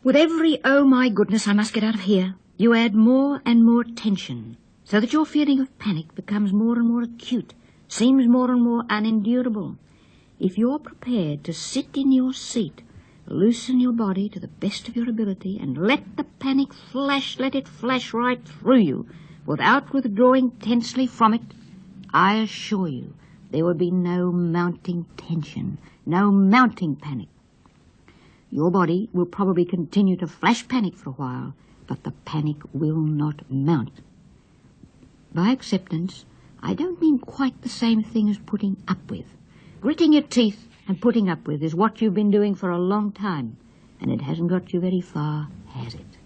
With every, oh my goodness, I must get out of here, you add more and more tension, so that your feeling of panic becomes more and more acute, seems more and more unendurable. If you're prepared to sit in your seat, loosen your body to the best of your ability, and let the panic flash, let it flash right through you, without withdrawing tensely from it, I assure you there will be no mounting tension, no mounting panic. Your body will probably continue to flash panic for a while, but the panic will not mount. By acceptance, I don't mean quite the same thing as putting up with. Gritting your teeth and putting up with is what you've been doing for a long time, and it hasn't got you very far, has it?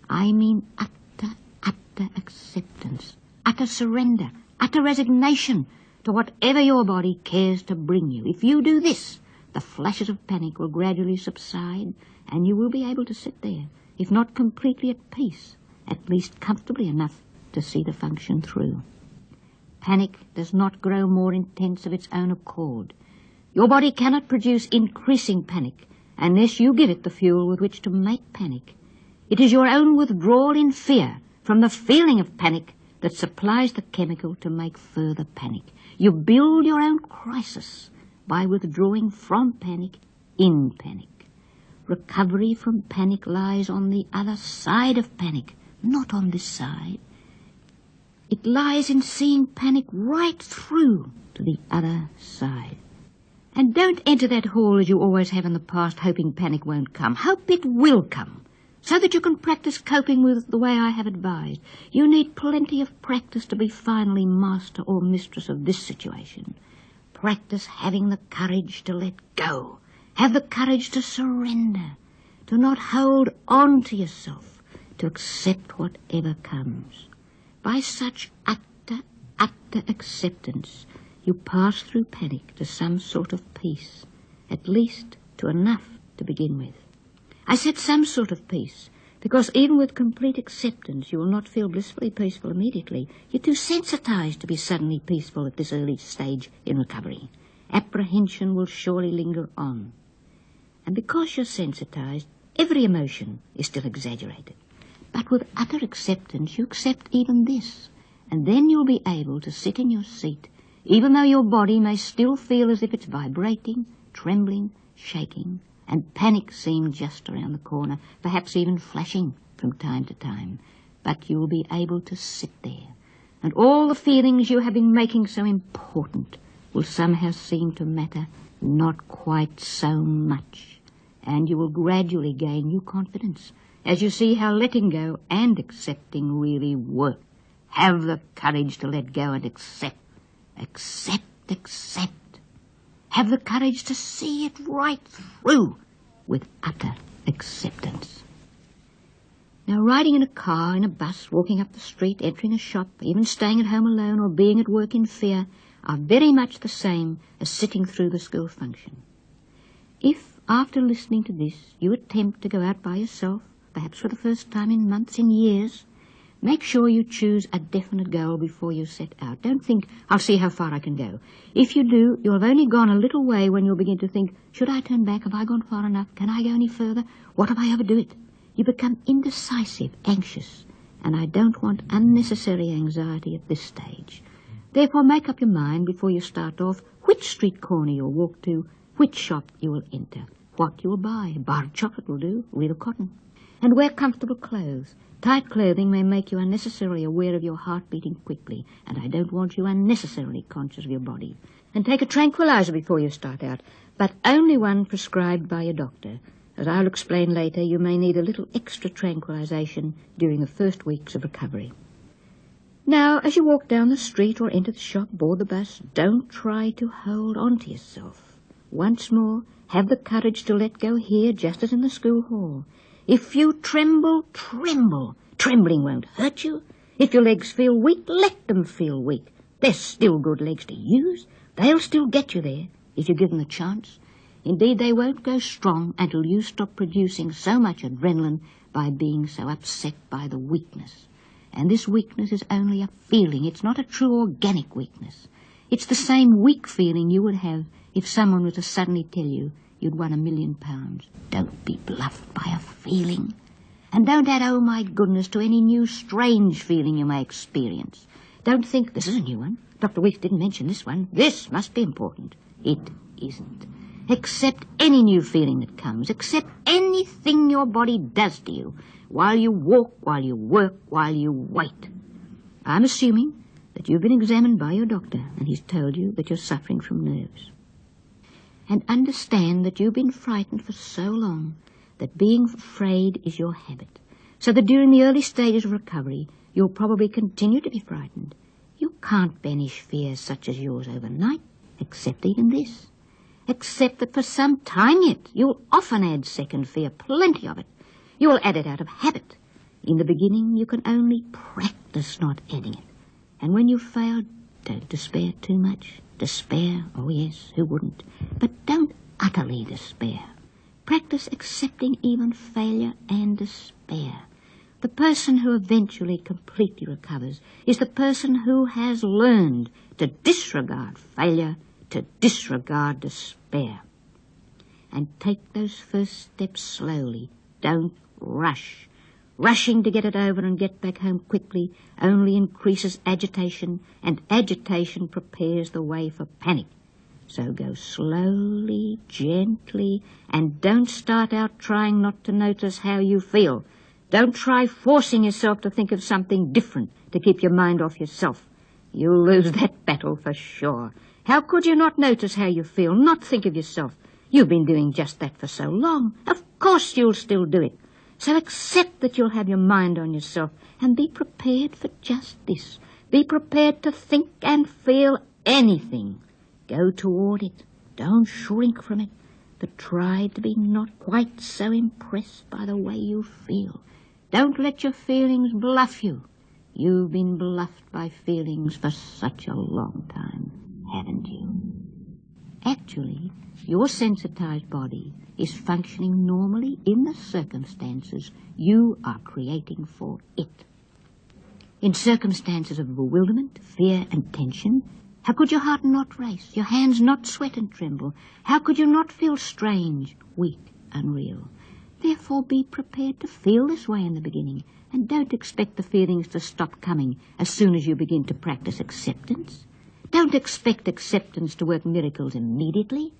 I mean utter acceptance, utter surrender, utter resignation to whatever your body cares to bring you. If you do this, the flashes of panic will gradually subside, and you will be able to sit there, if not completely at peace, at least comfortably enough to see the function through. Panic does not grow more intense of its own accord. Your body cannot produce increasing panic unless you give it the fuel with which to make panic. It is your own withdrawal in fear from the feeling of panic that supplies the chemical to make further panic. You build your own crisis by withdrawing from panic in panic. Recovery from panic lies on the other side of panic, not on this side. It lies in seeing panic right through to the other side. And don't enter that hall as you always have in the past, hoping panic won't come. Hope it will come, so that you can practice coping with the way I have advised. You need plenty of practice to be finally master or mistress of this situation. Practice having the courage to let go. Have the courage to surrender, to not hold on to yourself, to accept whatever comes. By such utter acceptance, you pass through panic to some sort of peace, at least to enough to begin with. I said some sort of peace, because even with complete acceptance, you will not feel blissfully peaceful immediately. You're too sensitized to be suddenly peaceful at this early stage in recovery. Apprehension will surely linger on. And because you're sensitized, every emotion is still exaggerated. But with utter acceptance, you accept even this, and then you'll be able to sit in your seat, even though your body may still feel as if it's vibrating, trembling, shaking, and panic seems just around the corner, perhaps even flashing from time to time. But you'll be able to sit there, and all the feelings you have been making so important will somehow seem to matter not quite so much, and you will gradually gain new confidence as you see how letting go and accepting really work. Have the courage to let go and accept. Accept. Have the courage to see it right through with utter acceptance. Now, riding in a car, in a bus, walking up the street, entering a shop, even staying at home alone or being at work in fear are very much the same as sitting through the school function. If, after listening to this, you attempt to go out by yourself, perhaps for the first time in months, in years, make sure you choose a definite goal before you set out. Don't think, I'll see how far I can go. If you do, you'll have only gone a little way when you'll begin to think, should I turn back? Have I gone far enough? Can I go any further? What if I overdo it? You become indecisive, anxious, and I don't want unnecessary anxiety at this stage. Therefore, make up your mind before you start off which street corner you'll walk to, which shop you will enter, what you will buy. A bar of chocolate will do, a reel of cotton. And wear comfortable clothes. Tight clothing may make you unnecessarily aware of your heart beating quickly, and I don't want you unnecessarily conscious of your body. And take a tranquilizer before you start out, but only one prescribed by your doctor. As I'll explain later, you may need a little extra tranquilization during the first weeks of recovery. Now, as you walk down the street or enter the shop, board the bus, don't try to hold on to yourself. Once more, have the courage to let go here, just as in the school hall. If you tremble, tremble. Trembling won't hurt you. If your legs feel weak, let them feel weak. They're still good legs to use. They'll still get you there if you give them a chance. Indeed, they won't go strong until you stop producing so much adrenaline by being so upset by the weakness. And this weakness is only a feeling. It's not a true organic weakness. It's the same weak feeling you would have if someone were to suddenly tell you you'd won £1,000,000. Don't be bluffed by a feeling. And don't add, oh my goodness, to any new strange feeling you may experience. Don't think, this is a new one. Dr. Weeks didn't mention this one. This must be important. It isn't. Accept any new feeling that comes. Accept anything your body does to you while you walk, while you work, while you wait. I'm assuming that you've been examined by your doctor and he's told you that you're suffering from nerves. And understand that you've been frightened for so long that being afraid is your habit, so that during the early stages of recovery you'll probably continue to be frightened. You can't banish fears such as yours overnight. Accept even this. Accept that for some time yet you'll often add second fear, plenty of it. You will add it out of habit. In the beginning you can only practice not adding it. And when you fail, don't despair too much. Despair, oh yes, who wouldn't? But don't utterly despair. Practice accepting even failure and despair. The person who eventually completely recovers is the person who has learned to disregard failure, to disregard despair. And take those first steps slowly. Don't rush. Rushing to get it over and get back home quickly only increases agitation, and agitation prepares the way for panic. So go slowly, gently, and don't start out trying not to notice how you feel. Don't try forcing yourself to think of something different to keep your mind off yourself. You'll lose that battle for sure. How could you not notice how you feel, not think of yourself? You've been doing just that for so long. Of course you'll still do it. So accept that you'll have your mind on yourself and be prepared for just this. Be prepared to think and feel anything. Go toward it. Don't shrink from it, but try to be not quite so impressed by the way you feel. Don't let your feelings bluff you. You've been bluffed by feelings for such a long time, haven't you? Actually, your sensitized body is functioning normally in the circumstances you are creating for it. In circumstances of bewilderment, fear, and tension, how could your heart not race, your hands not sweat and tremble? How could you not feel strange, weak, unreal? Therefore, be prepared to feel this way in the beginning, and don't expect the feelings to stop coming as soon as you begin to practice acceptance. Don't expect acceptance to work miracles immediately.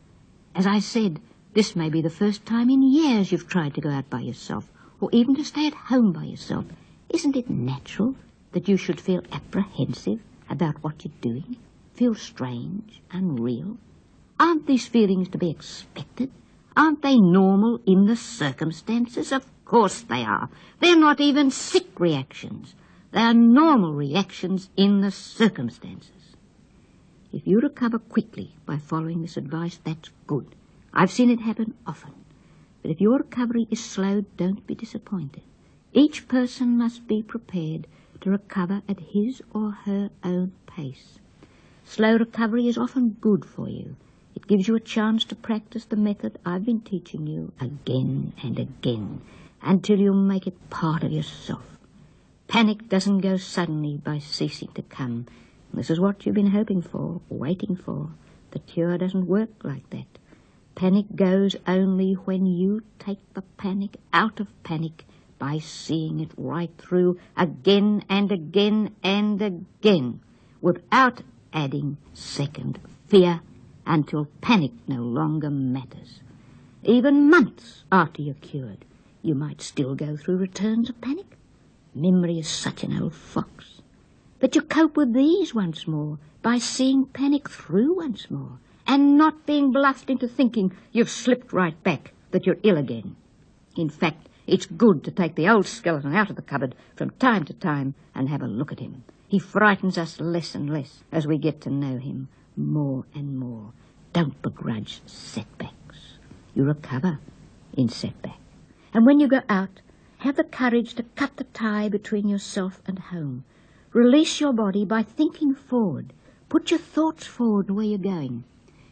As I said, this may be the first time in years you've tried to go out by yourself, or even to stay at home by yourself. Isn't it natural that you should feel apprehensive about what you're doing? Feel strange, unreal? Aren't these feelings to be expected? Aren't they normal in the circumstances? Of course they are. They're not even sick reactions. They are normal reactions in the circumstances. If you recover quickly by following this advice, that's good. I've seen it happen often. But if your recovery is slow, don't be disappointed. Each person must be prepared to recover at his or her own pace. Slow recovery is often good for you. It gives you a chance to practice the method I've been teaching you again and again until you make it part of yourself. Panic doesn't go suddenly by ceasing to come. This is what you've been hoping for, waiting for. The cure doesn't work like that. Panic goes only when you take the panic out of panic by seeing it right through again and again and again without adding second fear until panic no longer matters. Even months after you're cured, you might still go through returns of panic. Memory is such an old fox. But you cope with these once more by seeing panic through once more and not being bluffed into thinking you've slipped right back, that you're ill again. In fact, it's good to take the old skeleton out of the cupboard from time to time and have a look at him. He frightens us less and less as we get to know him more and more. Don't begrudge setbacks. You recover in setback. And when you go out, have the courage to cut the tie between yourself and home. Release your body by thinking forward. Put your thoughts forward where you're going.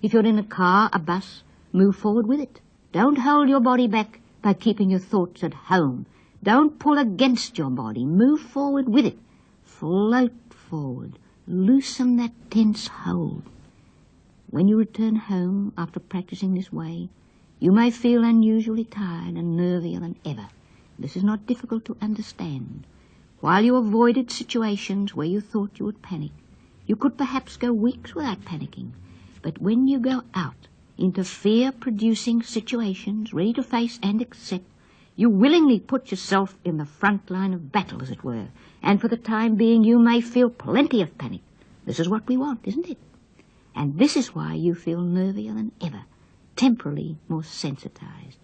If you're in a car, a bus, move forward with it. Don't hold your body back by keeping your thoughts at home. Don't pull against your body. Move forward with it. Float forward. Loosen that tense hold. When you return home after practicing this way, You may feel unusually tired and nervier than ever. This is not difficult to understand. While you avoided situations where you thought you would panic, you could perhaps go weeks without panicking. But when you go out into fear-producing situations, ready to face and accept, you willingly put yourself in the front line of battle, as it were, and for the time being you may feel plenty of panic. This is what we want, isn't it? And this is why you feel nervier than ever, temporarily more sensitized.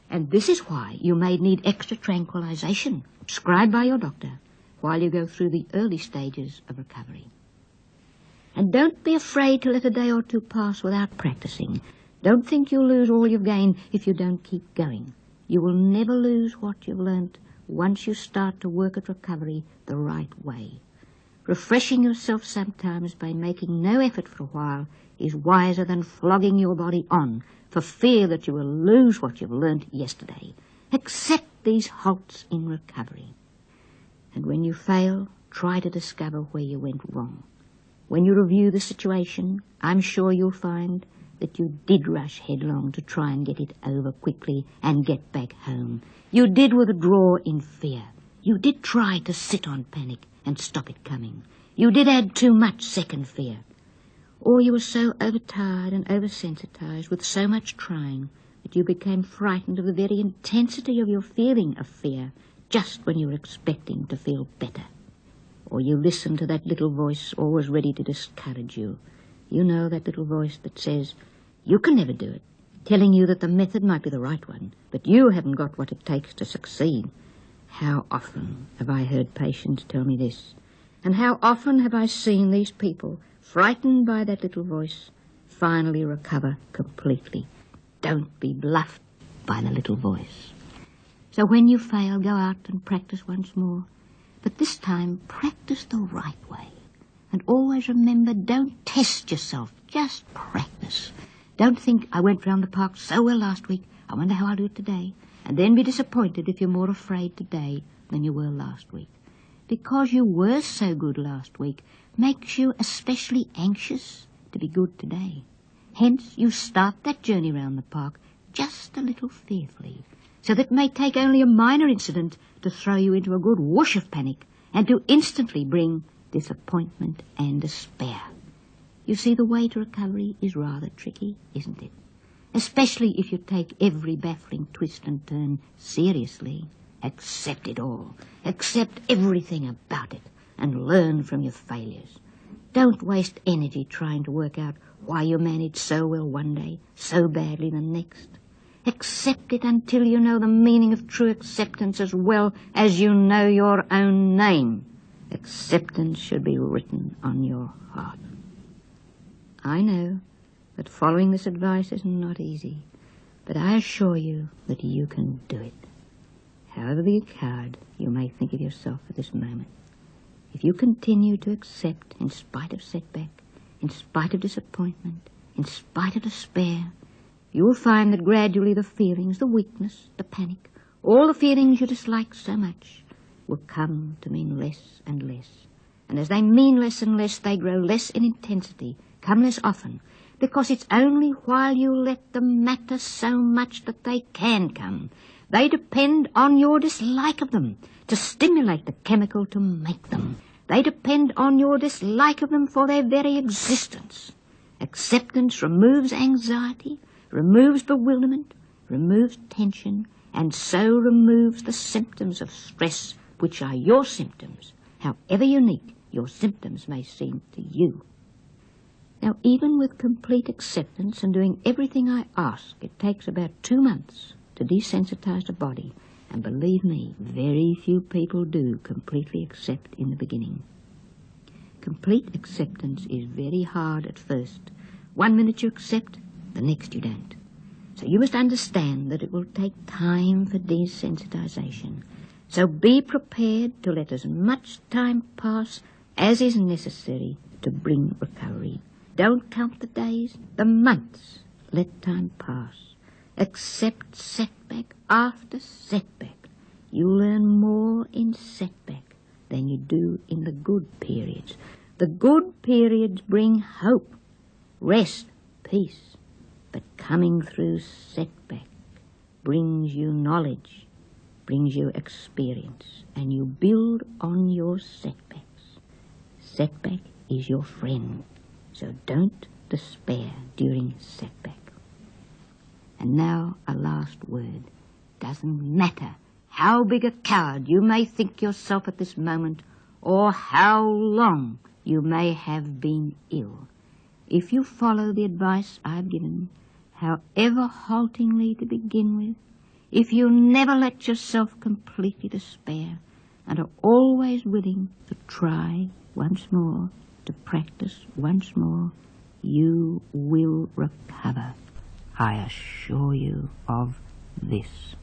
And this is why you may need extra tranquilization prescribed by your doctor while you go through the early stages of recovery. And don't be afraid to let a day or two pass without practicing. Don't think you'll lose all you've gained if you don't keep going. You will never lose what you've learnt once you start to work at recovery the right way. Refreshing yourself sometimes by making no effort for a while is wiser than flogging your body on for fear that you will lose what you've learnt yesterday. Accept these halts in recovery. And when you fail, try to discover where you went wrong. When you review the situation, I'm sure you'll find that you did rush headlong to try and get it over quickly and get back home. You did withdraw in fear. You did try to sit on panic and stop it coming. You did add too much second fear. Or you were so overtired and oversensitized with so much trying that you became frightened of the very intensity of your feeling of fear just when you were expecting to feel better. Or you listened to that little voice always ready to discourage you. You know, that little voice that says, you can never do it, telling you that the method might be the right one, but you haven't got what it takes to succeed. How often have I heard patients tell me this? And how often have I seen these people, frightened by that little voice, finally recover completely? Don't be bluffed by the little voice. So when you fail, go out and practice once more. But this time, practice the right way. And always remember, don't test yourself, just practice. Don't think, I went round the park so well last week, I wonder how I'll do it today. And then be disappointed if you're more afraid today than you were last week. Because you were so good last week makes you especially anxious to be good today. Hence, you start that journey round the park just a little fearfully, so that it may take only a minor incident to throw you into a good whoosh of panic and to instantly bring disappointment and despair. You see, the way to recovery is rather tricky, isn't it? Especially if you take every baffling twist and turn seriously. Accept it all. Accept everything about it and learn from your failures. Don't waste energy trying to work out why you managed so well one day, so badly the next. Accept it until you know the meaning of true acceptance as well as you know your own name. Acceptance should be written on your heart. I know that following this advice is not easy, but I assure you that you can do it. However big a coward you may think of yourself at this moment, if you continue to accept in spite of setback, in spite of disappointment, in spite of despair, you will find that gradually the feelings, the weakness, the panic, all the feelings you dislike so much will come to mean less and less. And as they mean less and less, they grow less in intensity, come less often, because it's only while you let them matter so much that they can come. They depend on your dislike of them to stimulate the chemical to make them. They depend on your dislike of them for their very existence. Acceptance removes anxiety, removes bewilderment, removes tension, and so removes the symptoms of stress, which are your symptoms, however unique your symptoms may seem to you. Now, even with complete acceptance and doing everything I ask, it takes about 2 months to desensitize the body, and believe me, very few people do completely accept in the beginning. Complete acceptance is very hard at first. 1 minute you accept, the next you don't. So you must understand that it will take time for desensitization. So be prepared to let as much time pass as is necessary to bring recovery. Don't count the days, the months. Let time pass. Accept setback after setback. You learn more in setback than you do in the good periods. The good periods bring hope, rest, peace. But But coming through setback brings you knowledge, brings you experience, and you build on your setbacks. Setback is your friend, so don't despair during setback. And now a last word. Doesn't matter how big a coward you may think yourself at this moment, or how long you may have been ill. If you follow the advice I've given, however haltingly to begin with, if you never let yourself completely despair, and are always willing to try once more, to practice once more, you will recover. I assure you of this.